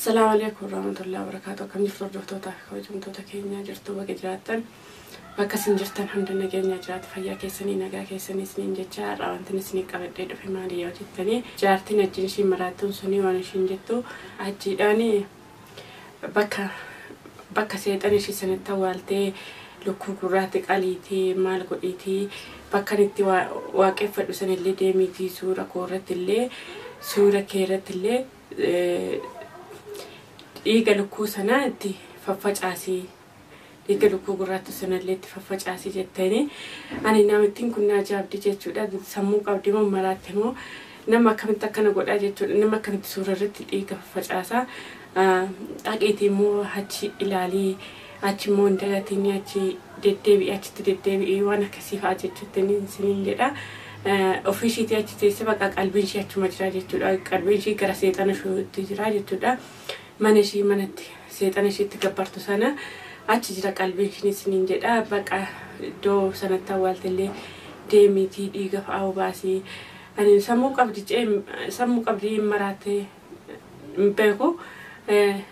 السلام عليكم ورحمة الله وبركاته. كم جفتوا جفتوتا وجمتوتا كينيا جرتوا وجراتن وكسن جرتن الحمد لله كينيا جرات فيا كيسني نجا كيسني سنين جتشار أو أنت نسني قبل في مالي أو جتني جارتين الجنشي مراتون سني وأنا شنجتو أجيراني بكا سيداني شي سنة توالتي لكو قراتك عليتي مال قليتي بكا نتي واقف فلسن اللي ديميتي سورة كورة اللي سورة كيرة اللي إيجالوكو سنادي ففج عاسي إيجالوكو قرات سنادي ففج عاسي جتاني أنا نامتين كنا جاب دي جتودا سموك أو ديما مراتمو نما كنت كنا قد أجتو نما كنت سورة رت إيجا ففج عاسا أجيتي مو هاتي إلالي هاتي مون دلاتيني هاتي دتبي هاتي دتبي وانا كسيف أجتني سنين جدا أوفيشيتي هاتي سبق قلبي شيء هاتي مجرى جتودا قلبي شيء كراسيت أنا شو تجرى جتودا منشي منتي سيد أنا شيء تكبرت سنة أتجرى قلبي شني سنين جدا بقى دو سنة توالت اللي ديميتي ديقف أو باسي أنا سموك أبدي مراتي مبيكو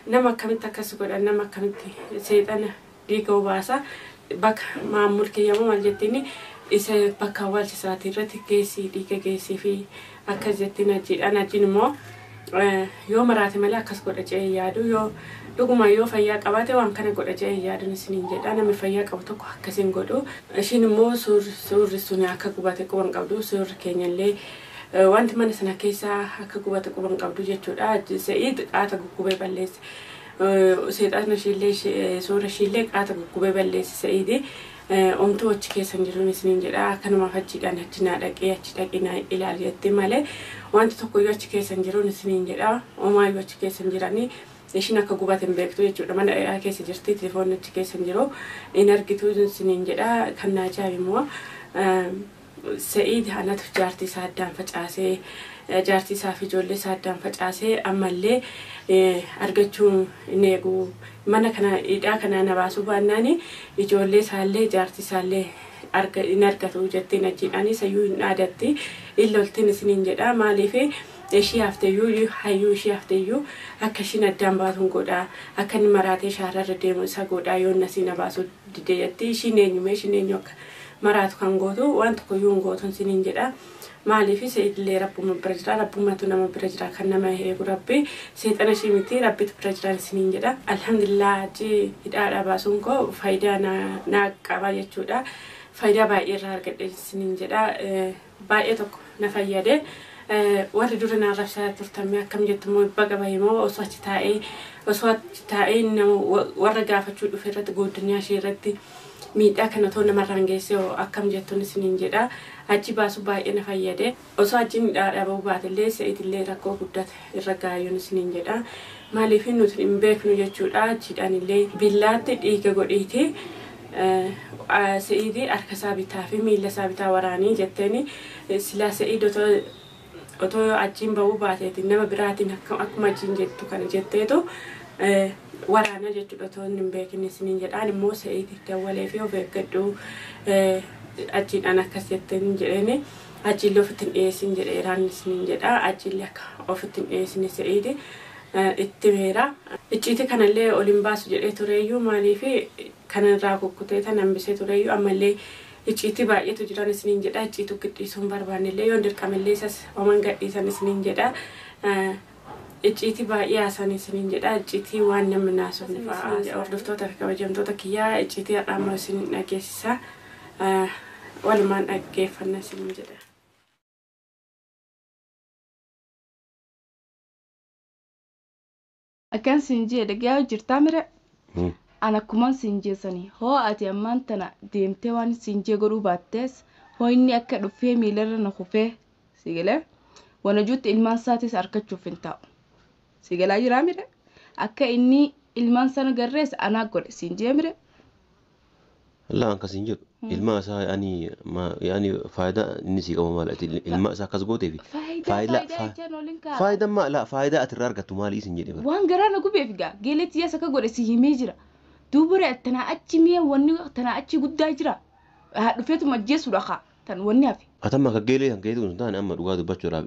نما كمت كسبور نما كمت سيد أنا ديقو باسا بق معمول كي يوم الجتني إذا بقى أول ساعتين رتي كيسي ديقة كيسي في أكذتنا جي أنا جنمو يوم راتي ملا كسبور أجي يادو يو دوما يو فياك أباتي وان كان قد أجي يادو نسنين جد أنا مفياك أبتوك كسين قدو شينمو سور سوني أكا قباتي كوان قبدو سور كينيا اللي وانت من سنة كيسا أكا قباتي كوان قبدو جتشود سعيد آتا قبي بلس سيد أنا شيلي سورة شيلي آتا قبي بلس سعيدي أمتو أتشكي سنجروني سنين جدا كانوا ما فجيك أنا تنا لقي أتشتاقينا إلى اليتمالي وانت تقول أتشكي سنجروني سنين جدا وما يأتشكي سنجراني إيشنا كقبات مبكتو يجود من أكيد سجرتي تلفون أتشكي سنجرو إن أرجتو سنين جدا كنا جاي مو سعيد أنا تجارتي سادان فجأسي جارتي سافي جولي سادان فجأسي أما اللي أرجتو نيجو mana kana ida kana na basu banani ijolle salle jarti salle arga inargatu jetti najidani sayu nadatti illoltin sinin jeda malife eshi hafte yu hayu shi hafte yu akashin adan batun goda akan marate sharar demo sa goda yon nasina basu didetti shinenyu maratu kan godo want ko yun godon sinin jeda مالي في سيد اللي ربو من برجرا ربو ما تونا من برجرا كنا ما هي ربي سيد أنا شيء متي ربي برجرا سنين جدا الحمد لله جي إدارة باسونكو فايدة نا كاباية جودا فايدة بايرة قد سنين جدا بايتك نفايدة وردورنا رفسة ترتمي كم جتمو بقى بايمو وصوت تاعي إنه ورجع فتشود في رد جود الدنيا شيء ردي ميدا كنا تونا مرانجيسي وأكم جتون سنين جدا أجي باسو باي أنا فايدة وصاجين أبو بعد اللي سعيد اللي ركوا قدرت الرجايون سنين جدا مالي في نوت إمبارح نجتشود أجي أنا اللي بلاد إيجا قريتي سعيدي أركسا بتافي ميلا سابتا وراني جتني سلا سعيد أتو أجين بابو بعد إنما براتين أكما جين جتو كان جتتو ورانا جتو أتو إمبارح نسنين جدا أنا مو سعيد تولي فيه وبقدو أجين أنا كسيتن جريني أجين لو فتن إيسين جريران سنين جدا أجين لك أو فتن إيسين سعيدي اتميرا إجيتي كان اللي أولمباس جري تريو مالي في كان راكو كتيتا نمبسي تريو أما اللي إجيتي باقي تجران سنين جدا إجيتو كتيسون بربان اللي يوندر كامل ليساس ومن قديسان سنين جدا إجيتي باقي آساني سنين جدا إجيتي وان نمناسو نفا أردفتو تفكا وجمتو تكيا إجيتي أرامو سنين أجيسا ولمن أجيف الناس المجد. أكان سنجي لقيا جرتامرة أنا كمان سنجي سني هو أتي أمان تنا ديمتي وان سنجي قروباتس هو إني أكاد فيه ميلر نخوفه سيجلا وانا جوت إلمان ساتس أركض شوف انتاو سيجلا جرامرة أكا إني إلمان سنة جرس أنا أقول سنجي مرة لا أنك سنجر الماء سا يعني ما يعني فائدة نسي أو مالتي الماء سا كسبوتي في فائدة ما لا فائدة أترار كتمالي سنجر وان جرانا كوبي فيجا قلت يا سكا قول سيه ميجرا دوبرة تنا أتشي مية وني تنا أتشي قد داجرا هاد فيتو مجلس ورخا tan wanni hafi. Atamma kaggeelee kan keetu sun taane amma dhugaa dubbachuudhaaf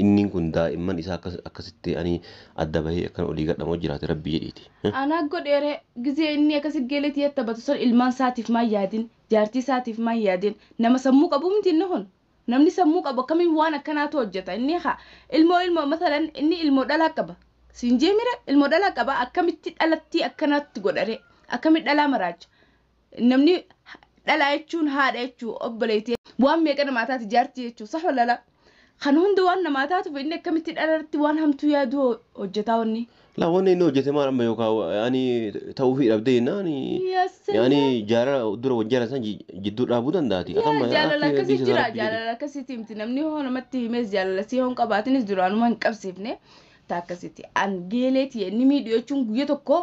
inni kun daa'imman isaa akkasitti ani adda bahee akkan olii gadhamoo jiraate rabbi jedhiiti. Anaa godheere gizee inni akkasi geeleetii yetta batu sun ilmaan isaatiif maa yaadin jaartii isaatiif maa yaadin nama sammuu qabu miti inni kun namni sammuu qabu akkamiin waan akkanaatu hojjeta inni haa ilmoo masalan inni ilmoo dhalaa qaba siinjee mira ilmoo dhalaa qaba akkamitti dhalatti akkanaatti godhare akkamitti dhalaa maraacha namni dhalaa jechuun haadha jechuu obboleettii waan meeqa namaataati jaartii jechuu sax walala kan hunda waan namaataatuuf inni akkamitti dhalatti waan hamtuu yaadu hojjetaa wanni. La wanni inni hojjete maal amma yookaan ani ta'uu fi dhabdee naani yaani jaara dura wajjara san jidduu dhaabuu dandaati. Jaalala akkasii jira jaalala akkasiiti miti namni hoo namatti himes jaalala si hoon qabaatinis duraanuma hin qabsiifne taa akkasiiti an geeleeti inni miidhuu jechuun guyya tokko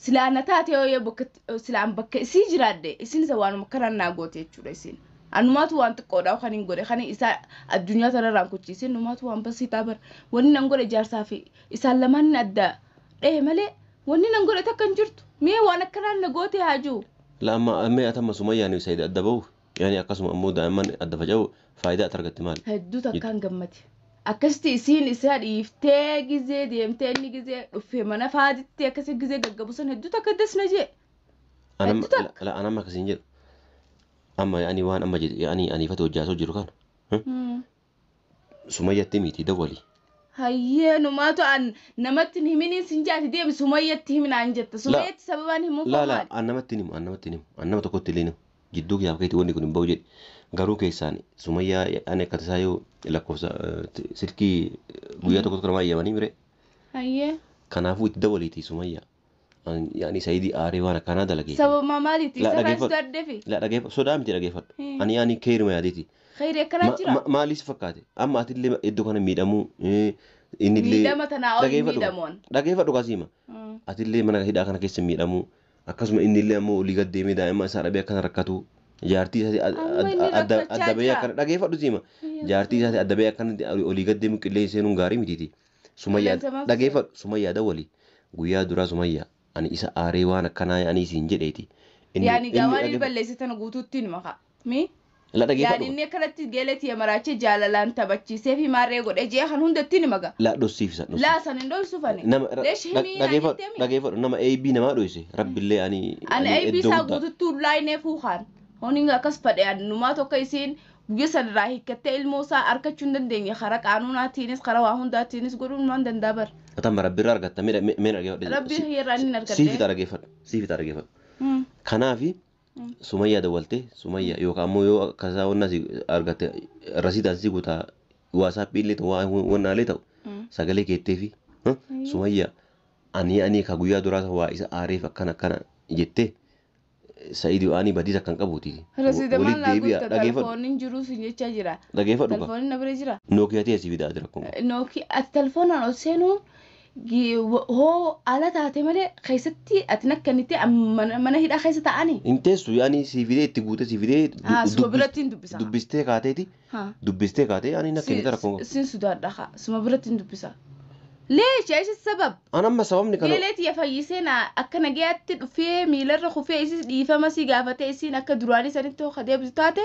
silaana taate yoo silaan bakka isii jiraadde isin isa waanuma karannaa goote jechuudha isin. Anumaatu waan xiqqoodhaa kan hin godhe kan isaa addunyaa tanarraan kuchiise numaatu waan basiitaa bara wanni nan godhe jaarsaa fi isaan lamaan adda malee wanni nan godhe takka hin jirtu mee waan akkanaan na goote haajuu. La amma ammee atamma sumayyaan sayida adda bahu yaani akkasuma ammoo daa'imman adda faca'u faayidaa argatti maali? Hedduu takkaan gammate akkasitti isiin isaa dhiiftee gizee deemtee inni gizee dhuffee mana faaditti akkasii gizee gaggabusan hedduu takka dasna jee. Anamma akkasiin jedhu. Amma yaani waan amma jedhe yaani aniifatu hojjaasoo jiru kana. Sumayyatti miti dawwali. Hayyee numaatu an namatti himini sinjaati deemi sumayyatti himinaan jetta sumayyatti sababaan himuuf maali? La an namatti himu an nama tokkotti illee himu jidduu kiyyaaf keetti wanni kun hin bahu jedhe garuu keessaan sumayyaa ani akka tasaa yoo lakkoofsa silkii guyyaa tokko tokko namaa eeyyamanii mire. Hayyee. Kanaafuu itti dawwaliiti sumayyaa. Yani sayidi aaree waan akkanaa dalagee. Sababa maaliiti? Sararsi gaddeefi? La dhageeffadhu sodaa miti dhageeffadhu. Ani yaani keeruma yaadeeti. Khayri akkanaa jira? Maalis fakkaate amma atillee iddoo kana miidhamuu innillee miidhama tanaa ol miidhamuun. Dhageeffadhu kasiima. Atillee mana hidhaa kana keessa miidhamuu akkasuma innillee ammoo olii gad deemee daa'imma isaa dhabee akkana rakkatu jaartii isaati adda bahee akkana dhageeffadhu siima. Jaartii isaati adda bahee akkana olii gad deemu qillee seenuun gaarii mitiiti. Sumayyaa dhageeffadhu sumayyaa dawwali guyyaa duraa sumayyaa. Ani isa aaree waan akkanaa yaani siin jedheeti. Yaani gaawwan balleessitan guutuutti nima kaa. Mi? La dhageeffadhu. Yaani inni akkanatti geeletti maraache jaalalaan taphachiisee fi maarree godhee jee kan hundatti nima gaa. La dhossiifsa. La san hin dhoysufani. Dhageeffadhu nama AB namaa dhoyse rabbillee ani. Ani AB isaa guutuutti ulaayinee fuuhaan. Honi akkas fadhe numaa tokko isiin guyya sanarraa hiikkattee ilmoo isaa arkachuu hin dandeenye karaa qaanuunaatiinis karaa waa hundaatiinis godhuun waan danda'a bara. Atama rabbirraa argatta mee dhageeffadhu. Rabbi hirraan hin argatte. Siifi dhageeffadhu. Kanaafi sumayyaa dawwaltee sumayyaa yookaan ammoo yoo akkasaa wanna argatte rasiidhaan si guutaa waasappii illee ta'u wannaalee ta'u sagalee keettee fi sumayyaa ani ka guyyaa duraa waa isa aareef akkana jettee Saidi ani badii kan qabuuti. Rasiida maal laaguuta telefooniin jiru sin jechaa jira. Dhageeffadhu. Telefooniin na bira jira. Nokia ta'e si bidaa jira kun. Nokia ati telefoonaan ol seenuu hoo ala taate malee keessatti ati nakkanitti mana hidhaa keessa ta'anii. Inteessu yaani si fidee itti guute si fidee. Suma biratti hin dubbisa. Dubbistee kaateeti. Dubbistee kaatee yaani nakkanitti rakkoo. Sin sodaadha suma biratti hin dubbisa. ليش ايش السبب؟ انا ما سببني كانوا قلت يا فيسينا اكنا جات في ميلر خفي ايش ديفا سي غافتي سين اك دراني سنتو خدي بزتاته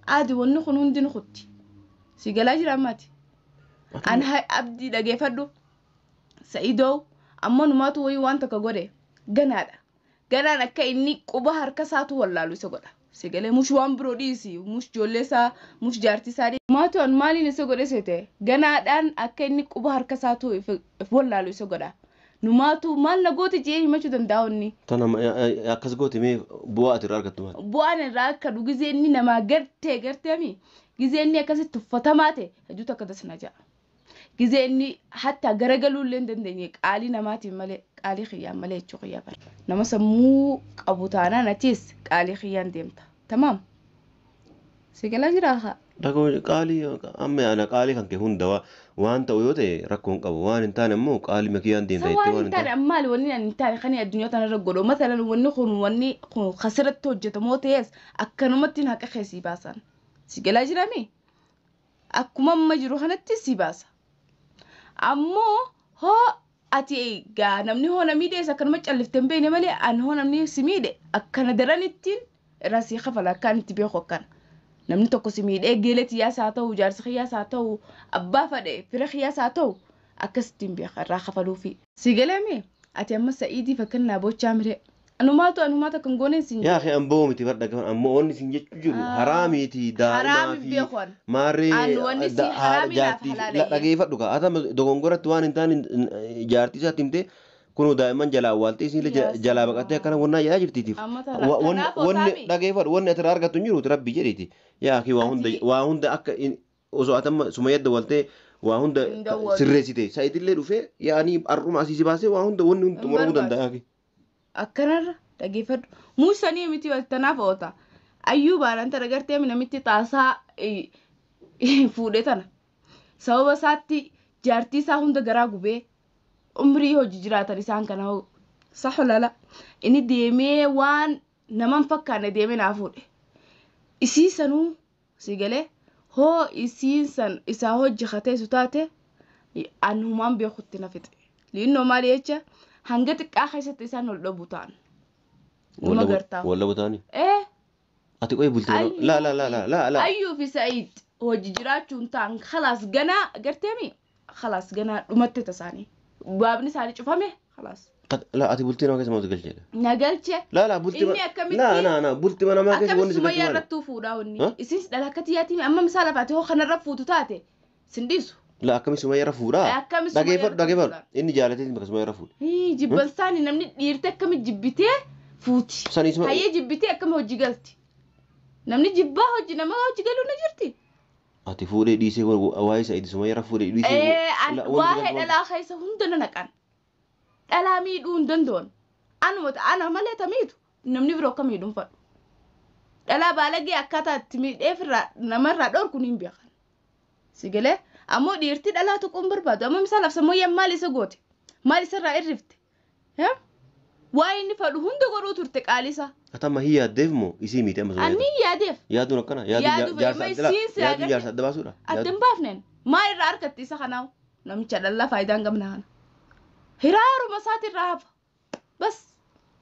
عادي ونو خنون دين خدي سي غلاج راماتي انا هاي ابدي دغه فدو سيدو اما نماتو وي وانت كغودي غنادا كاني قبا هركساتو والله سغدا سيغله مش وان بروديسي مش جولسا مش جارتي ساري ماتو ان مالي نسغده سيته غنادان اكني قبا هركساتو والله سغدا نماتو مال نغوتي جي مچو دنداوني تنا اكس غوتي مي بوات راركتو بوان راكا دوغزيني نما غرتمي غزيني اكس تفتماته هجوتا كدسناجا غزيني حتى غرغلو لندندني قالي نماتي مالي قالي خيام مالي خيام نما سمو قبوتانا نتيس قالي خيان ديمتا تمام سيغلا جراها دغو قالي امي انا قالي كان كهون دوا وانت ويوته ركون قبو وان انتان مو قالي مكيان ديمتا وان انتان امال وني انتان خني الدنيا تانا رغدو مثلا وني خسرت توجت موتيس اكنمتين حق خيسي باسان سيغلا جرامي اكما مجرو هنتي سيباسا امو هو ati ga namni hona mide sakan ma calliften beene male an hona namni simide akkana daranittin rasi khafala kan tibe khokkan namni tokko si miidhee geela xiyyaasa haa ta'u jaarsa xiyyaasa haa ta'u abbaa fadhe fira xiyyaasa haa ta'u akkasittiin beeka irraa kafaluufi si galame ati amma Sa'iidii fakkannaa bochaa mire anumaatu kan gooneen sin yaa akhi amboo miti bar dhagahan ammoo wanni sin jechuu jiru haraamiiti daa'imaa fi maarree jaartii dhageeffadhu ka atama dogongoratti waan hin taane jaartii isaatti himte kunuu daa'iman jalaa awwaaltee isin jalaa baqattee akkana wannaa yaa jirtiitiif wanni dhageeffadhu wanni ati argattu hin jiruuti rabbi jedhiiti yaa akhi waa hunda akka osoo atama Sumayyadda waltee waa hunda sirreessite Sa'iidillee dhufee yaanii har'uma asii si baasee waa hunda wanni xumuramuu danda'a akhi. Akkanarra dhageeffadhu muusanii miti waltanaaf oota ayyuu baaranta dhagartee namitti xaasaa fuudhee tana sababa isaatti jaartii isaa hunda garaa gubee umrii hojii jiraatan isaan kana hoo saxolala inni deemee waan naman fakkaanne deemee naa fuudhe isii sanuu si galee hoo isiin san isaa hojii kateessu taate anumaan beekutti na fixe liinnoo maali jecha hanga xiqqaa keessatti isaan ol dhabu ta'an. Nama gartaa. Walla butaani. Ati qoy bultii la. Ayyuu fi Sa'iid hojii jiraachuun ta'an khalaas ganaa garteemi khalaas ganaa dhumatte tasaanii baabni isaanii cufame khalaas. La ati bultii nama keessa maaltu galcheedha? Na galche. La bultii inni akkamitti la bultii mana nama keessa wanni si galche. Akkamitti irrattuu fuudhaa wanni. Isiis dhalakati yaatiin amma misaala faate hoo kanarra fuutu taate sindiisu. La akkami Sumayyarra fuudhaa? Dhageeffadhu inni jaalateen bakka Sumayyarra fuudhe. Jibbansaani namni dhiirte akkami jibbitee fuuti. Hayyee jibbitee akkami hojii galti. Namni jibbaa hojii nama hojii galuu na jirti. Ati fuudhee dhiisee waa'ee Sa'iidii Sumayyarra fuudhee dhiisee. Waa'ee dhalaa keessa hunda na naqan. Dhalaa miidhuu hin danda'an. Ana malee tamiitu namni biroo akka miidhuun fadhu. Dhalaa baalagee akkaataa itti miidheefirraa namarraa dhorkuun hin beekan. Si galee ammoo dhiirti dhalaa tokkoon barbaadu amma misaalaaf sammuyyaan maal isa goote maal isarraa irrifte waa inni fadhu hunda godhuu turte qaalisa. Atama hin yaaddeef moo isii miite amma Sumayyaan? Ani yaadeef. Yaaduun akkana yaaduu jaarsa adda baasuudha. Adda hin baafneen maal irraa argatte isa kanaawu namicha dhalaa faayidaan qabna kana. Hiraaruma isaatirraa hafa bas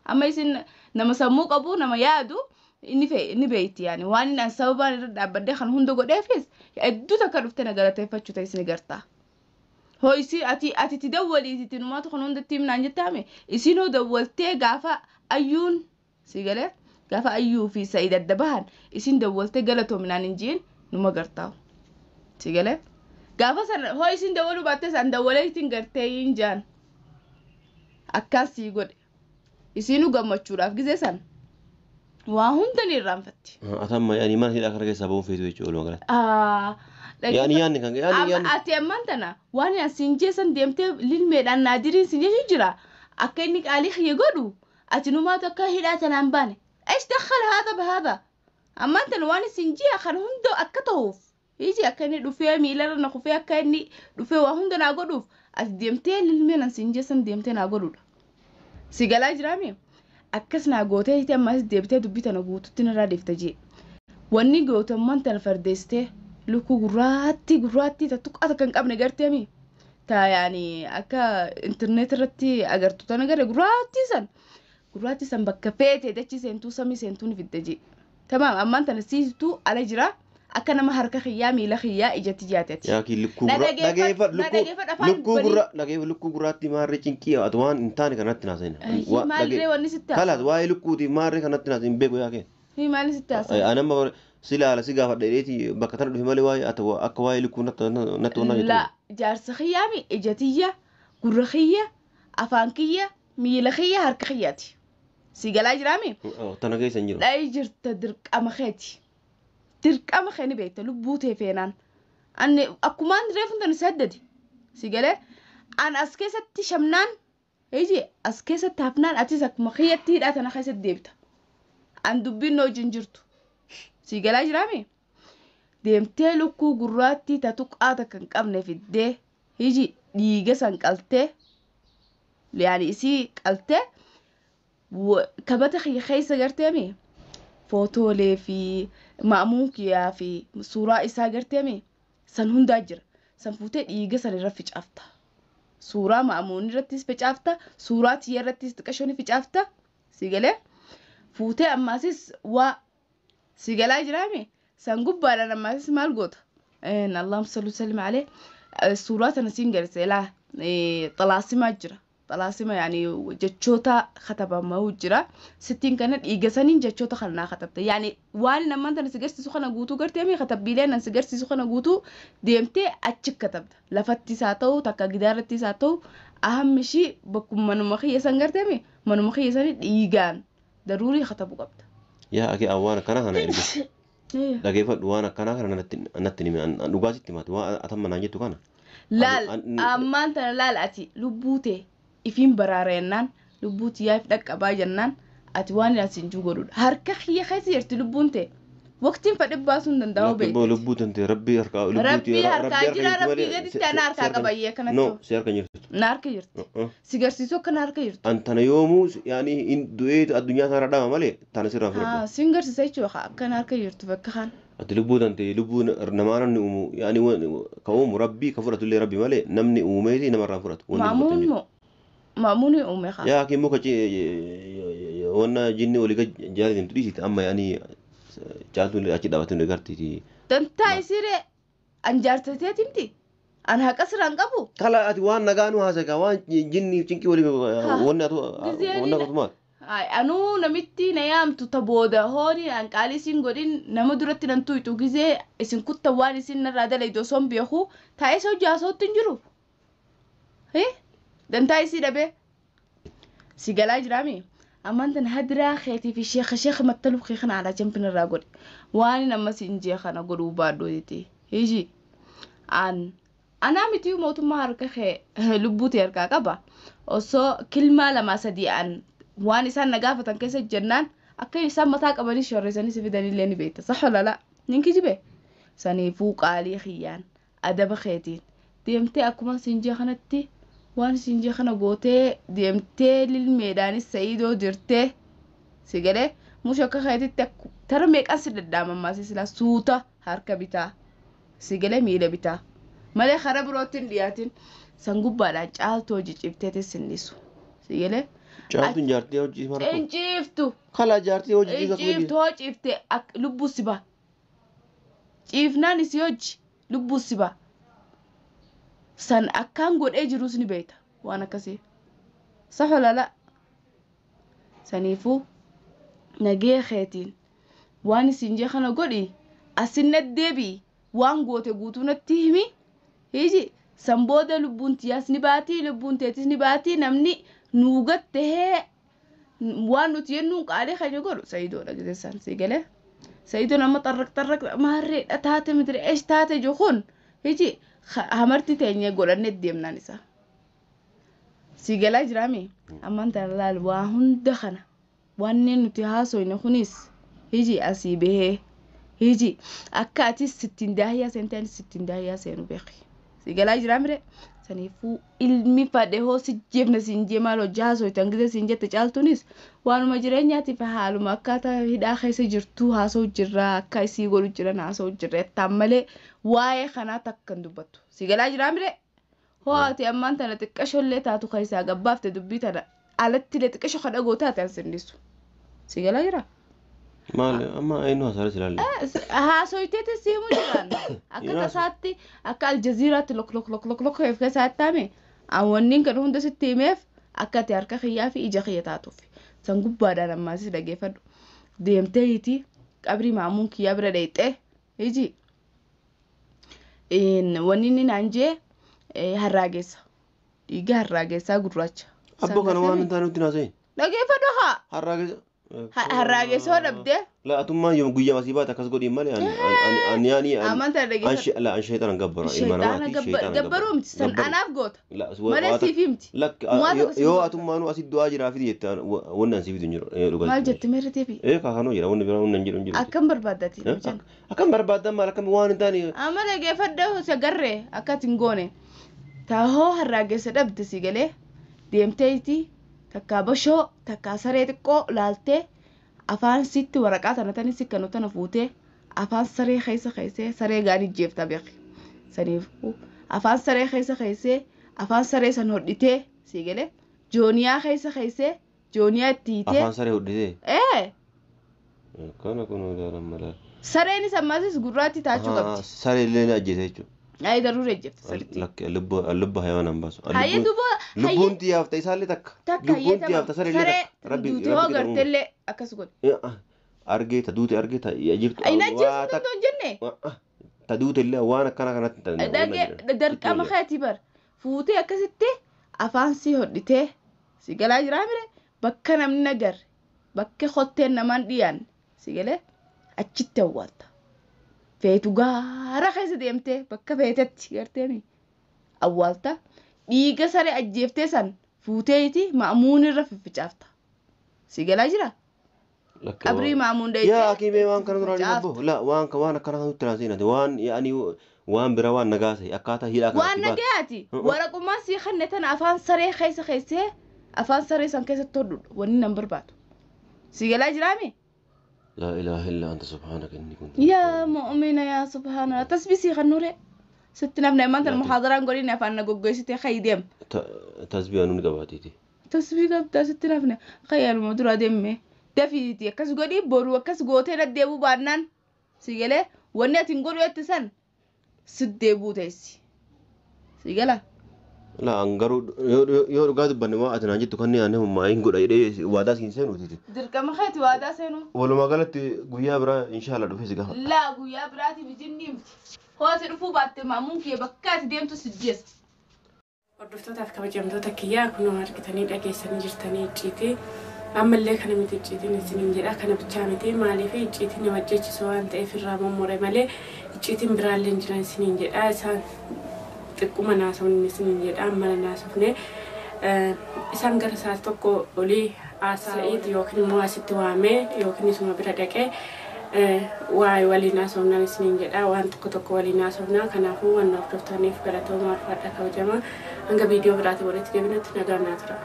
amma isin nama sammuu qabu nama yaadu. Inni beeyti yaani waan inni sababaan irra dhaabbadee kan hunda godheefis hedduu takka dhufte na galateeffachuu ta'e isin gartaa. Hoo isi ati tidawwaliiti numaatu kan hundatti himnaan jettame isin hoo dawwaltee gaafa ayyuun si galee gaafa ayyuu fi Sa'iid adda bahan isin dawwaltee galatoominaan hin jiin numa gartaa. Si galee gaafa sana hoo isin dawwaluu baatte san dawwalee isin gartee hin jaan akkasii godhe isinu gammachuudhaaf gizee san. Waa hunda ni irraanfatti. Atama yaani maal hidhaa kana keessaa bahuun feetu jechuudha walumaa galatti. Yaani kan yaani. Ati ammaan tana waan asiin jeessan deemtee lilmeedhaan naadiriin si jechuun jira akka inni qaalii xiyye godhu ati numaatu akka hidhaa tanaan baane. Eesh dakhal haadha bahaadha. Ammaan tana waan asiin ji'a kan hunda akka ta'uuf hiji akka inni dhufee miilarra na kufee akka inni dhufee waa hunda naa godhuuf ati deemtee lilmeen asiin jeessan deemtee naa godhuudha. Si galaa jiraami? Akkas naa gootee hiti ammas deebitee dubbii tana guututti narraa deefta jee. Wanni gootummaan tana fardeessitee lukkuu gurraattii tattuqqaata kan qabne garteemi. Taa yaani akka internet irratti agartu tana garee gurraattii san bakka feetee dachii seentuu samii seentuu ni fidda jee. Tamaam ammaan tana siituu ala jira akka nama harka xiyyaa miila xiyyaa ijatti jaateeti. Yaakiin lukkuu gurraattii maarree cinqii ati waan hin taane kanatti naasina. Maalirree wanni sitti haasa? Kalaas waa'ee lukkuuti maarree kanatti naasina hin beeku yaakeen. Maali sitti haasa? Anamma silaala si gaafadha dheetii bakka tana dhufe malee waa'ee akka waa'ee lukkuu natti wannaa jechuudha. La jaarsa xiyyaa mi ija xiyya gurra xiyya afaan xiyya miila xiyya harka xiyyaati. Si galaa jiraami? Tana keessa hin jiru. Dhayi jirta dirqama keeti. Dirqama keeni beekta lubbuu ta'e feenaan. Ani akkumaan reefuun tan saddadi. Si galee an as keessatti shamnaan hiji as keessatti hafnaan atis akkuma xiyyatti hidhaa tana keessatti deebita. An dubbiin hojiin jirtu. Si galaa jiraami? Deemtee lukkuu gurraattii tatuqqaata kan qabne fiddee hiji dhiiga san qaltee yaani isii qaltee kabata keessa garteemi footoolee fi maamuukiyaa fi suuraa isaa garteemi san hundaa jira san fuutee dhiiga san irra ficaafta suuraa maamuun irrattis ficaafta suuraa tiyya irrattis xiqqashoon ficaafta si galee fuutee ammaasis waa si galaa jiraami سنقول بالا لما اسمع القوطة اللهم صل وسلم عليه الصورات أنا سينجرس لا طلاسمة جرا طلاسمة يعني جتشوتا خطبة ما هو جرا 60 كانت إيجاسانين جتشوتا خلنا خطبت يعني وان لما أنت نسجرت سخنة قوتو قرتي أمي خطب بيلين نسجرت سخنة قوتو ديمتي أتشك كتبت لفتي ساتو تكا جدارتي ساتو أهم شيء بكم منو مخي سنجرت أمي منو مخي سنين إيجان ضروري خطبوا قبل يا أكيد أوانا كنا هنا إرجع لا كيف وانا كنا هنا نتني من نقاشي تمات وأتم نانجي تكانا لا أما أنت لا أتي لبوتي إفين برارينان لبوتي ياف دك أبا جنان أتواني لسنجو قرود هركخ هي خسير تلبونتي وقتين فدباسون دنداو بيت لبوت أنت ربي هركا ربي هركا جرا ربي قد تنار كاكا بايه كنا نو سيركا نيرت نار كيرت سيجارسيسو كنار كيرت أنت يومو يعني إن دويت الدنيا ثارة دام مالي تانا سيران فرق سيجارسيسو خا كنار كيرت فكخان لبوت أنت لبون نمارا نؤمو يعني كوم ربي كفرة اللي ربي مالي نمني أميتي نمرة فرت ماموني أمي خا يا كي موكا وانا جيني ولي جاري تمتريسي أما يعني جاتو اللي أكيد دعوتني قرتي تنتا يصير أنجارتي تمتي أنا هكسر أنقبو كلا أتي وان نجانو هذا كوان جيني تشينكي ولي وانا كتمات أنو نمتي نيام تتبودا هوني أنكالي سينغورين نمدرتي ننتو يتوغيزي إسن كنت واني سين نرادا ليدو سوم بيخو تايسو جاسو تنجرو هي دنتاي سي دبي سيجالا جرامي أما أنت هدرا خيتي في شيخ متلو خيخنا على جنب الراغوري واني نما سينجي خانا غرو بادو ديتي هيجي أنا متيو موتو ما هركا خي لبوتي هركا كبا وصو كلمة لما سدي أن واني سان نقافة كيس الجنان أكي سان متاك أبني شوري ساني سفيداني ليني بيتا صح ولا لا نينكي جبه ساني فوق علي خيان أدب خيتين ديمتي أكما سنجي خانتي وان سنجي خانا قوتي ديمتي للميدان السيدو درتي سيجالي مشوكا خيتي ترميك أسل الدام ما سيسلا سوتا هاركا بتا سيجالي ميلا بتا مالي خراب روتين دياتين سنقوب بالا جالتو جيبتي سنسو سيجالي جارتو جارتي وجي مرة انجيفتو خلا جارتي وجي انجيفتو جيفتي لبو سبا جيفناني سيوج لبو سبا سن أكان قد أجروسني بيتا وانا كسي صح ولا لا سنيفو نجي خيتين واني سنجي خانا قولي أسنة ديبي وان قوتي قوتونا تيهمي هيجي سنبودا لبون تياس نباتي لبون تيتس نباتي نمني نوغت تهي وان نتين نوغ علي خيجي قولو سيدو لجد سان سيقاله سيدو نما طرق ما هري أتاتي مدري إيش تاتي جوخون هيجي hamarti teenye godhanne deemnaan isaa si galaa jiraame ammaan talaal waa hunda kana wanneen nuti haasoyne kunis hiji asii bahee hiji akka ati 60 daahiyaa seentaan 60 daahiyaa seenu beeki si galaa jiraamre saniifuu ilmi fadhe hoo si jeefna siin jeemaal hojjaa haasoytan gise siin jette caaltunis waanuma jireenyaatiif haaluma akkaataa hidhaa keessa jirtuu haasoo jirraa akka isii godhu jiran haasoo jirreettaan malee waa'ee kanaa takkan dubbattu si galaa jiraamre hoo ati ammaan tana xiqqashollee taatu keessaa gabbaafte dubbii tana alatti le xiqqasho kadha gootaate an sinnisu si galaa jira maal amma aynu haasara silaalle haasoyteete siimu jiraan akka tasaatti akka aljaziiraatti lok keessaatti taame awwanniin kan hunda sitti himeef akka ati harka kiyyaa fi ija kiyya taatuuf san gubbaadhaan ammaasis dhageeffadhu deemtee hiiti qabrii maamuun kiyyaa bira dheeyxee hiji wanni inni naan jee harraageessa dhiiga harraageessaa gurraacha abbo kana waan hin taane nutti naasayin dhageeffadhu haa harraageessoo dhabdee لا أتوما يوم قوية مسيبات أكاسقو دي مالي أني أمانتا دقيقة لا أن شيطان قبر الشيطان قبروا متسن أنا أفقوت مالي سيفيمتي لك يو أتوما أنو أسيد دواجي رافي ديتا وانا نسيبي دنجر مال جت مرتي بي إيه كاكانو جرا وانا بيرا وانا نجر أكم بربادتي أكم بربادة ما لكم وان تاني أما لقى فده سجرة أكاتنجوني تاهو هراجع سدب تسيجله ديمتيتي تكابشو تكاسرتكو لالته afaan sitti waraqaa tana tani sikkanu tana fuute afaan saree keessa saree gaarii jeefta beeki saniif afaan saree keessa afaan saree san hodhitee siigale jooniyaa keessa jooniyaa itti hiitee afaan saree hodhitee kana kunoo jaalan mala sareen sammasis gurraatti taachuu qabdi saree illee ajjeese jechuudha. Ay darure ejjete sarti. Lakke lubba hayawaan baasu. Hayya duba lubbuun tiyaafta isaallee takka. Lubbuun tiyaafta saree illee takka. Rabbi garteellee akkas godhe. Argee ta duute argee ta jirtu. Ayna jechuun don jenne. Ta duute illee waan akkana kanatti ta'e. Dhagee darqama keeti bar. Fuutee akkasitti afaan si hodhitee si galaa jira mire bakka namni nagar bakka hotteen namaan dhiyaan si galee achitti awwaalta. Feetu gaara keessa deemtee bakka feetetti garteemi awwaalta dhiiga saree ajjeeftee san fuuteeti maamuun irra fifficaafta si galaa jira qabrii maamuun deeyte yaa akimee waan kana duraan dubbo la waan akkana nutti raasiinati waan yaani waan bira waan nagaase akkaataa hidhaa kana waan nagaati waraqummaa si khannetan afaan saree keessee afaan saree san keessatti hodhu wanni nan barbaadu si galaa jiraami لا إله إلا أنت سبحانك إني كنت يا مؤمنة يا سبحان الله تسبيسي خنورة ستنا بنا ما أنت المحاضرة نقولين أفعلنا جوجو ستي خيديم تسبيح أنو نقباتي تسبيح قبل ستنا بنا خيال مدرة دمه دفيتي كاس قولي برو كاس قوتي رديبو بارنان سيجله ونيا تنقولوا يتسن سديبو تيسي سيجله لا أنغرو يو قاعد بنوا أتناجي تكني أنا ما ينقول أيدي وادا سينسينو تيجي درك ما خيت وادا سينو ولا ما قالت قويا برا إن شاء الله دفيس كه لا قويا براتي بجنيم هو تعرفوا بعد ما ممكن بكات ديم تسجيس وردفتها في كبجمدوتا كيا كنا هركتني دقي سنجرتني جيتي أما اللي كنا متجيتي نسنين جرا كنا بتشامتي مالي في جيتي نوجه سواء أنت في الرام مرة مالي جيتي برالين جرا سنين جرا سان تكوما ناس من سنين جرا أما الناس فني إسان غير سالتوكو أولي أسايد يوكني مواسط وامي يوكني سما برادك واي ولي ناس ومن سنين جرا وان تكتوكو ولي ناس ومن كنا هو ونفتني في كرتو ما فردا كوجما أنك فيديو براتي ولت جبنا تنقلنا ترى